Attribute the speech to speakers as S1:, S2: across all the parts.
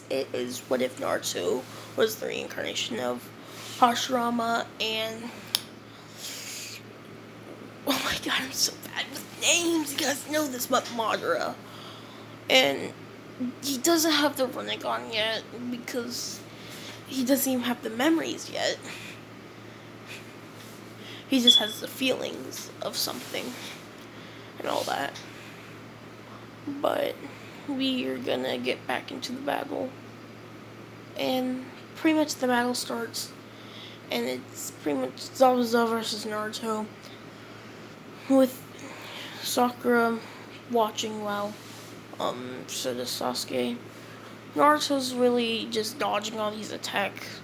S1: it is What If Naruto was the reincarnation of Hashirama, and oh my god, I'm so bad with names. You guys know this about Madara. And he doesn't have the Rinnegan yet because he doesn't even have the memories yet. He just has the feelings of something and all that. But we are gonna get back into the battle. And pretty much the battle starts. And it's pretty much Zabuza versus Naruto. With Sakura watching while so does Sasuke. Naruto's really just dodging all these attacks.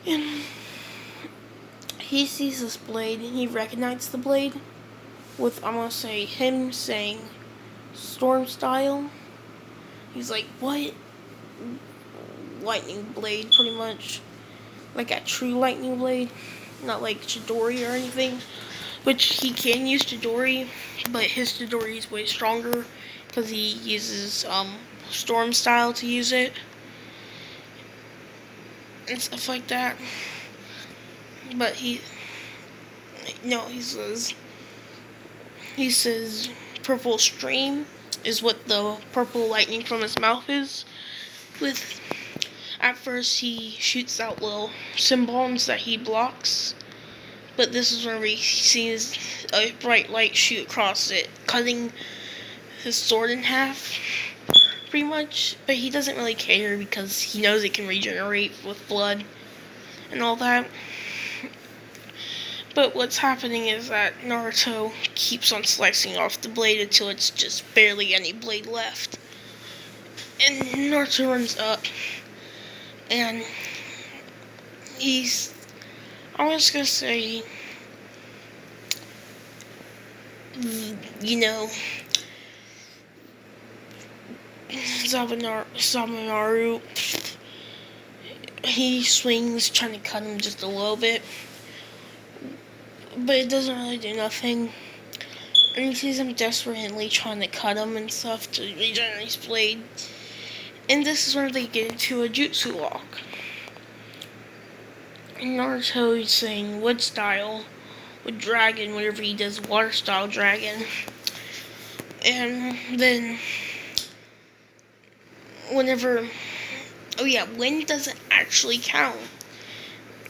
S1: And he sees this blade and he recognizes the blade with, I'm gonna say, him saying storm style. He's like, what? Lightning blade, pretty much. Like a true lightning blade. Not like Chidori or anything. Which he can use Chidori, but his Chidori is way stronger because he uses storm style to use it and stuff like that. But he says purple stream is what the purple lightning from his mouth is. With at first he shoots out little symbols that he blocks. But this is where he sees a bright light shoot across it, cutting his sword in half, pretty much. But he doesn't really care because he knows it can regenerate with blood and all that. But what's happening is that Naruto keeps on slicing off the blade until it's just barely any blade left. And Naruto runs up, and I'm just gonna say, Zabunaru, he swings trying to cut him just a little bit, but it doesn't really do nothing. And he sees him desperately trying to cut him and stuff to regenerate his blade. And this is where they get into a jutsu lock. And Naruto is saying wood style with dragon whenever he does water style dragon. And then wind doesn't actually count.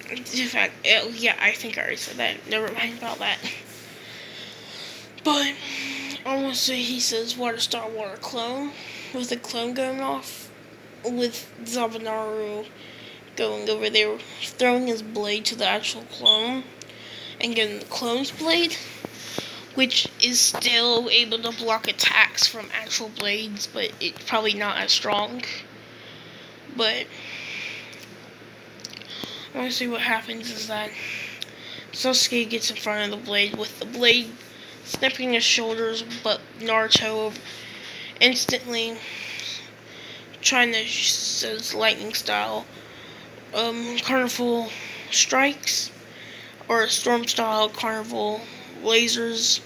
S1: In fact, I think I already said that. Never mind about that. But I want to say he says water style water clone with the clone going off, with Zabunaru going over there, throwing his blade to the actual clone, and getting the clone's blade, which is still able to block attacks from actual blades, but it's probably not as strong. But honestly, what happens is that Sasuke gets in front of the blade with the blade snipping his shoulders, but Naruto instantly trying to says lightning style carnival strikes, or storm style carnival lasers,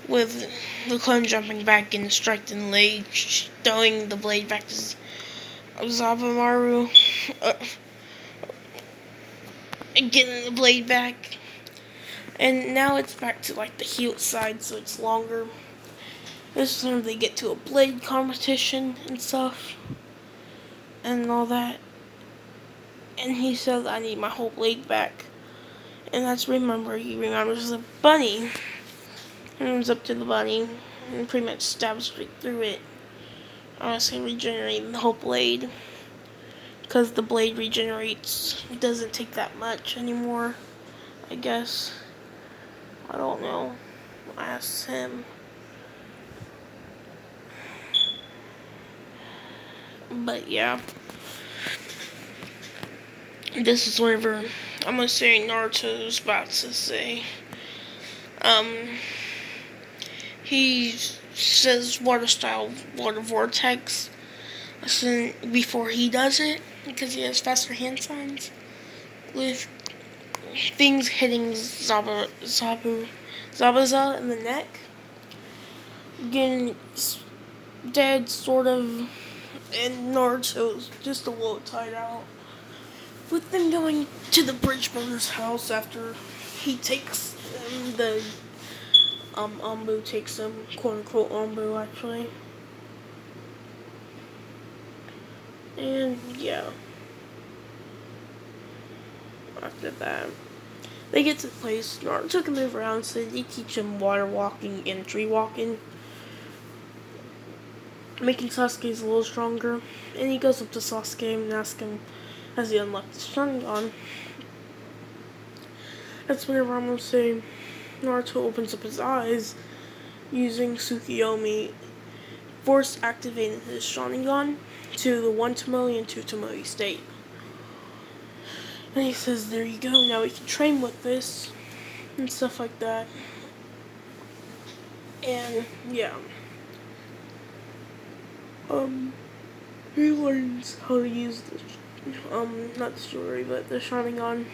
S1: with the clone jumping back and striking the leg, throwing the blade back to Zabumaru, getting the blade back. And now it's back to like the healed side, so it's longer. This is when they get to a blade competition and stuff and all that. And he says, I need my whole blade back. And he remembers the bunny. And runs up to the bunny and pretty much stabs straight through it. Honestly, regenerating the whole blade. Because the blade regenerates. It doesn't take that much anymore, I guess. I don't know. I asked him. But yeah. This is whenever I'm gonna say Naruto's about to say. He says water style, water vortex before he does it, because he has faster hand signs, with things hitting Zabuza in the neck, getting dead, sort of, And Naruto's just a little tired out. With them going to the bridge builder's house after he takes the Anbu takes him, quote unquote Anbu actually. And yeah. After that, they get to the place. Naruto can move around, so they teach him water walking and tree walking, making Sasuke's a little stronger. And he goes up to Sasuke and asks him, has he unlocked his Sharingan? That's whenever I'm going to say Naruto opens up his eyes using Tsukiyomi, force activating his Sharingan to the 1 Tomoe and 2 Tomoe state. And he says, there you go, now we can train with this, and stuff like that. And, yeah. He learns how to use the, not the story, but the Sharingan.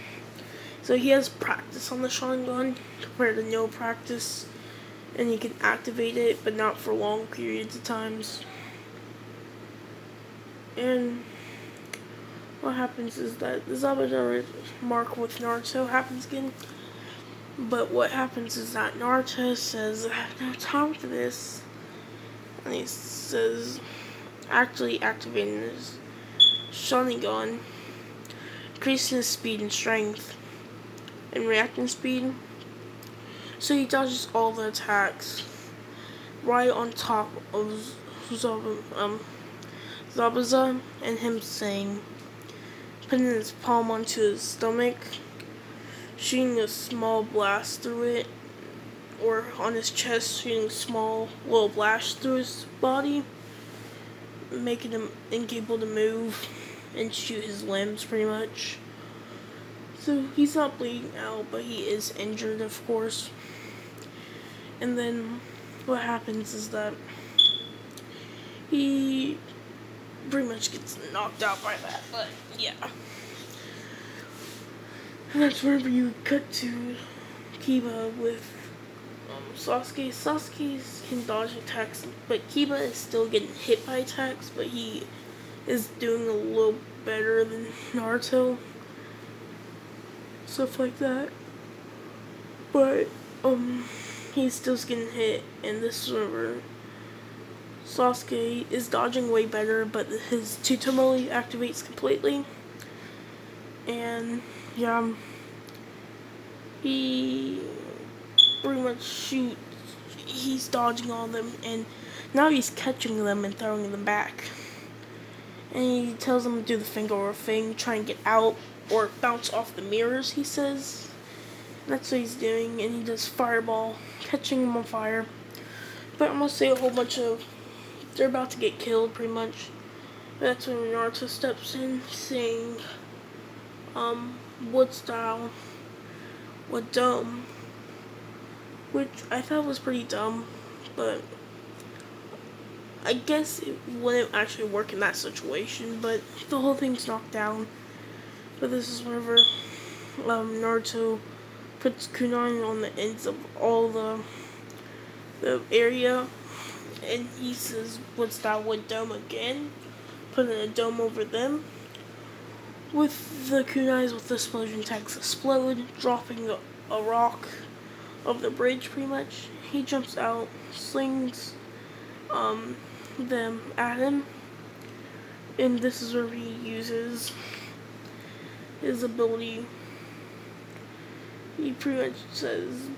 S1: So he has practice on the Sharingan, compared to no practice, and he can activate it, but not for long periods of times. And what happens is that the Zabudara mark with Naruto happens again. But what happens is that Naruto says, I have no time for this. And he says, actually activating his Sharingan, increasing his speed and strength, and reacting speed. So he dodges all the attacks right on top of Zabuza and him saying, putting his palm onto his stomach, shooting a small blast through it, or on his chest, shooting a small little blast through his body, making him incapable to move and shoot his limbs pretty much. So he's not bleeding out, but he is injured, of course. And then what happens is that he pretty much gets knocked out by that, but yeah. And that's whenever you cut to Kiba with Sasuke. Sasuke can dodge attacks, but Kiba is still getting hit by attacks, but he is doing a little better than Naruto. Stuff like that. But, he's still getting hit, and this is whenever Sasuke is dodging way better, but his 2 Tomoe activates completely. And, yeah, he pretty much shoots, he's dodging all of them, and now he's catching them and throwing them back. And he tells them to do the finger or thing, try and get out, or bounce off the mirrors, he says. And that's what he's doing, and he does fireball, catching them on fire. But I'm gonna say a whole bunch of, they're about to get killed, pretty much. That's when Naruto steps in, saying, wood style, with dome, which I thought was pretty dumb, but I guess it wouldn't actually work in that situation, but the whole thing's knocked down. But this is whenever Naruto puts kunai on the ends of all the area, and he says, what's that wood dome again? Putting a dome over them. With the kunais with the explosion tanks explode, dropping a rock of the bridge pretty much. He jumps out, slings them at him, and this is where he uses his ability. He pretty much says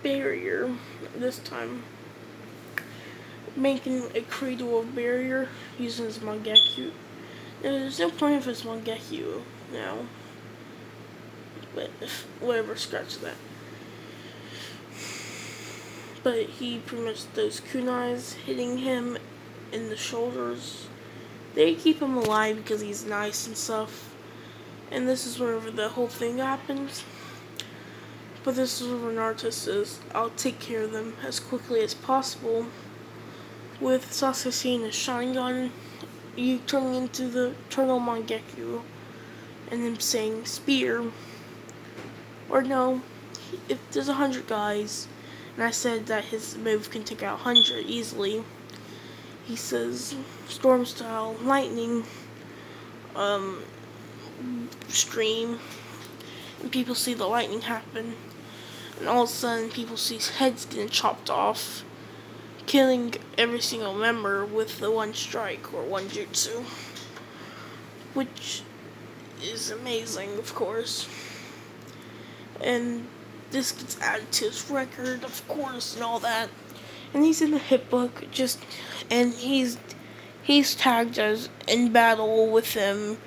S1: barrier this time, making a cradle of barrier using his Mangekyo. Now, there's no point of his Mangekyo now, but whatever, scratch that. But he pretty much, those kunais hitting him in the shoulders, they keep him alive because he's nice and stuff. And this is whenever the whole thing happens. But this is where Naruto says, I'll take care of them as quickly as possible. With Sasuke seeing his Sharingan, you turning into the Eternal Mangekyo, and him saying spear. Or no, if there's 100 guys, and I said that his move can take out 100 easily, he says storm style lightning stream, and people see the lightning happen, and all of a sudden people see heads getting chopped off, killing every single member with the one strike or one jutsu, which is amazing, of course. And this gets added to his record, of course, and all that. And he's in the hit book, and he's tagged as in battle with him,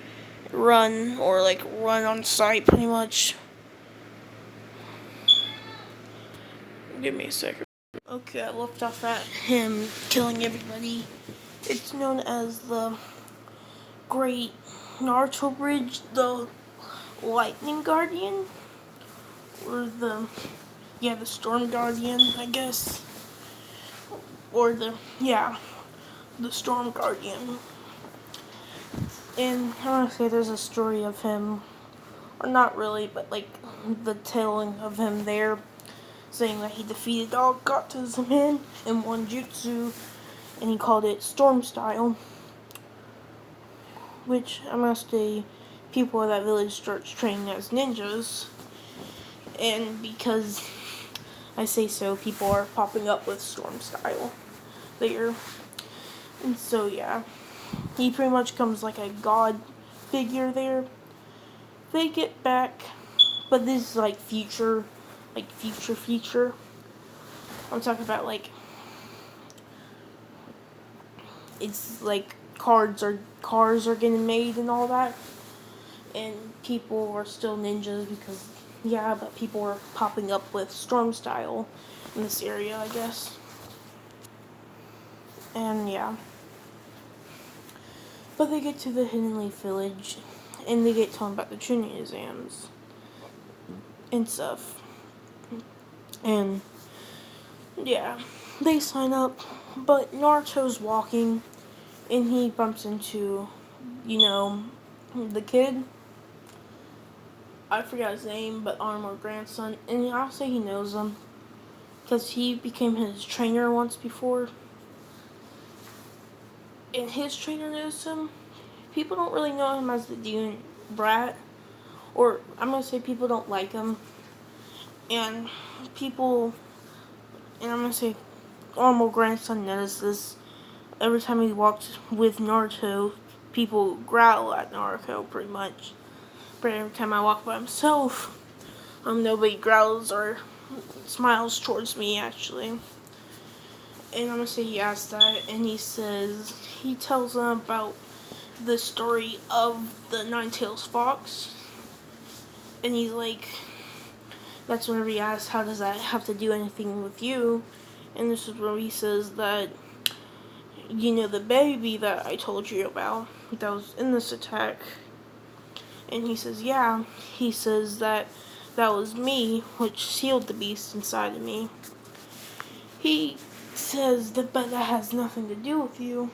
S1: run on sight, pretty much. Give me a second. Okay, I left off at him killing everybody. It's known as the Great Naruto Bridge, the Lightning Guardian, or the Storm Guardian, I guess, or the Storm Guardian. And I want to say there's a story of him, or not really, but like the telling of him there, saying that he defeated all Gata's men in one jutsu, and he called it Storm Style, which I'm going to say people of that village starts training as ninjas, and because I say so, people are popping up with Storm Style there. And so yeah, he pretty much comes like a god figure there. They get back, but this is like future. I'm talking about it's like cars are getting made and all that, and people are still ninjas because but people are popping up with Storm Style in this area, I guess. And but they get to the Hidden Leaf Village, and they get told about the Chunin exams and stuff. And they sign up, but Naruto's walking, and he bumps into, the kid. I forgot his name, but Armor grandson, and I'll say he knows him, because he became his trainer once before. And his trainer knows him. People don't really know him as the demon brat, or I'm going to say people don't like him. And I'm going to say Armor grandson notices this. Every time he walks with Naruto, people growl at Naruto, pretty much. But every time I walk by himself, nobody growls or smiles towards me, actually. And I'm going to say he asked that, and he tells them about the story of the Nine-Tails Fox. And he's like, that's whenever he asks, how does that have to do anything with you? And this is where he says that, the baby that I told you about, that was in this attack. And he says, he says that was me, which sealed the beast inside of me. He says but that has nothing to do with you.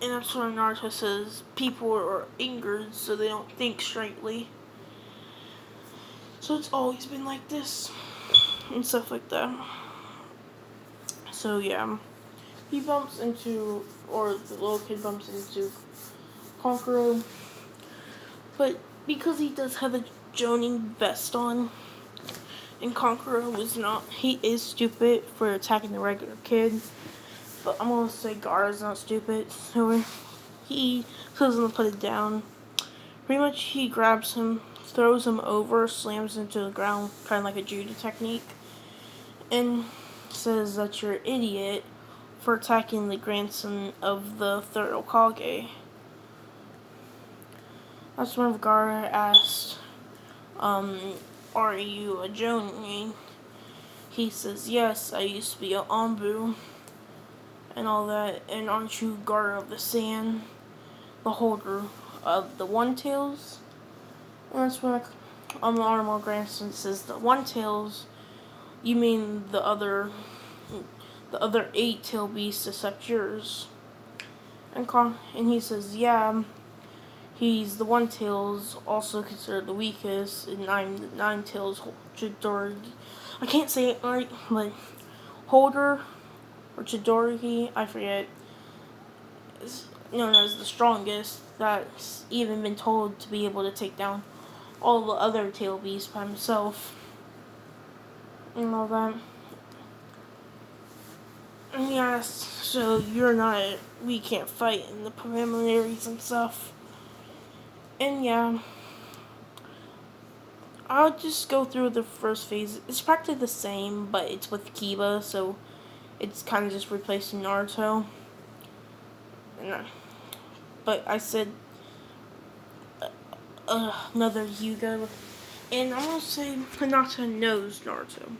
S1: And that's when Naruto says people are angered, so they don't think straightly. So it's always been like this, and stuff like that. So he bumps into, or the little kid bumps into Kankuro. But because he does have a Jonin vest on, and Kankuro was not, he is stupid for attacking the regular kid. But I'm going to say Gaara's not stupid, so he tells him to put it down. Pretty much he grabs him, throws him over, slams him to the ground, kind of like a judo technique, and says that you're an idiot for attacking the grandson of the third Hokage. That's when Gaara asked, are you a Jonin? He says, yes, I used to be an Anbu, and all that, and aren't you Gaara of the Sand, the holder of the One-Tails? And that's when Armor grandson says, the One-Tails, you mean the other 8-tail beasts except yours? And he says, he's the One-Tails, also considered the weakest, and I'm the Nine-Tails, I can't say it right, but holder or Chidori, I forget, is known as the strongest, that's even been told to be able to take down all the other tail beasts by himself. And all that. And he asks, so you're not, we can't fight in the preliminaries and stuff. And yeah, I'll just go through the first phase. It's practically the same, but it's with Kiba, so it's kind of just replacing Naruto. But I said another Yuga, and I'm gonna say Hinata knows Naruto.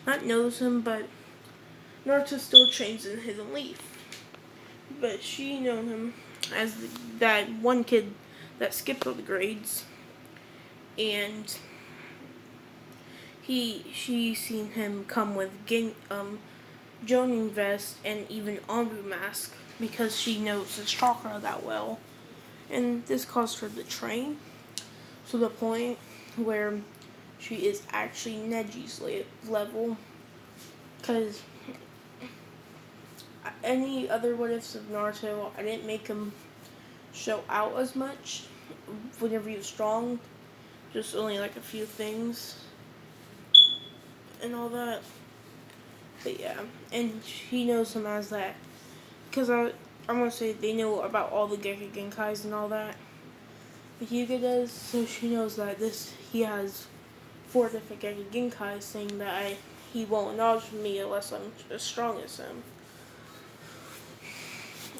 S1: Not knows him, but Naruto still trains in Hidden Leaf. But she known him as that one kid that skipped all the grades, and she seen him come with Jonin vest and even Anbu mask because she knows his chakra that well, and this caused her to train to the point where she is actually Neji's level. Because any other what ifs of Naruto, I didn't make him show out as much whenever he was strong, just only like a few things and all that. But yeah, and he knows him as that because I'm gonna say they know about all the Gekkei Genkais and all that. But Hyuga does, so she knows that he has 4 different Gekkei Genkais, saying that he won't acknowledge me unless I'm as strong as him.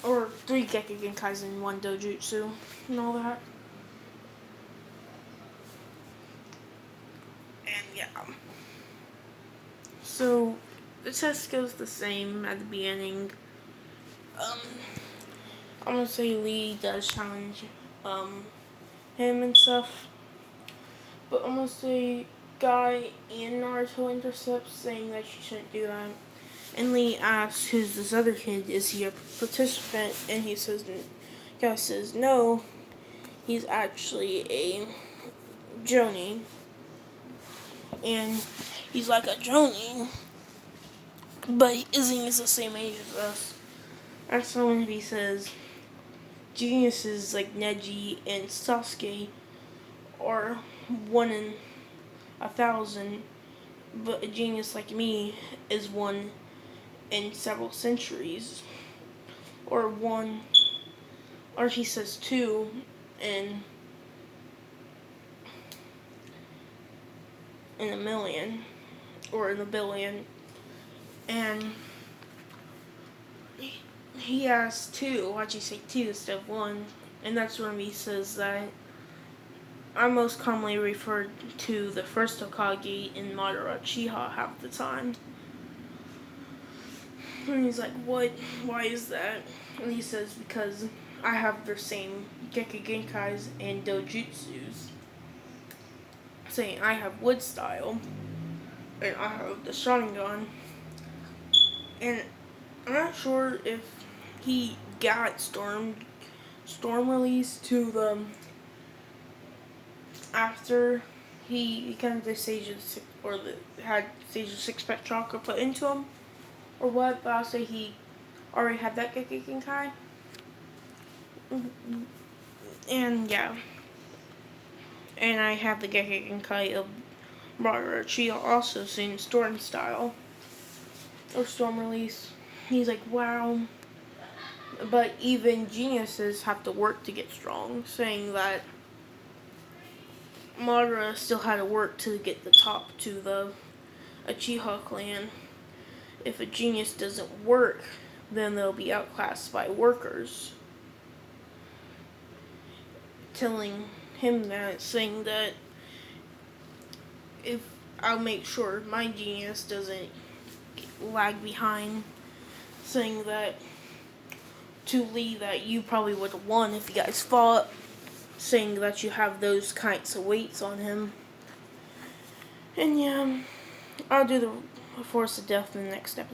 S1: Or 3 Gekkei Genkais in 1 dojutsu and all that. And yeah. So the test goes the same at the beginning. I'm gonna say Lee does challenge him and stuff. But I'm gonna say Guy and Naruto intercepts, saying that she shouldn't do that. And Lee asks who's this other kid, is he a participant? And Guy says no, he's actually a Jonin. And he's like, a Jonin? But isn't he the same age as us? That's when he says geniuses like Neji and Sasuke are 1 in 1,000, but a genius like me is 1 in several centuries, or he says 2 in a million, or in a billion. And he asks 2, why'd you say 2 instead of 1? And that's when he says that I most commonly referred to the first Hokage in Madara Uchiha half the time. And he's like, what? Why is that? And he says, because I have the same Gekkei Genkais and dojutsus. Saying I have wood style, and I have the Sharingan. And I'm not sure if he got storm release to the after he kind of had stage of 6 pack chakra put into him, or what, but I'll say he already had that Gekkei Genkai. And yeah. And I have the Gekkei Genkai of Madara Uchiha also seen Storm Style. Or Storm Release. He's like, wow. But even geniuses have to work to get strong, saying that Madara still had to work to get the top to the Uchiha clan. If a genius doesn't work, then they'll be outclassed by workers. Telling him that, saying that if I'll make sure my genius doesn't lag behind, saying that to Lee that you probably would have won if you guys fought, saying that you have those kinds of weights on him. And yeah, I'll do the Force of Death in the next episode.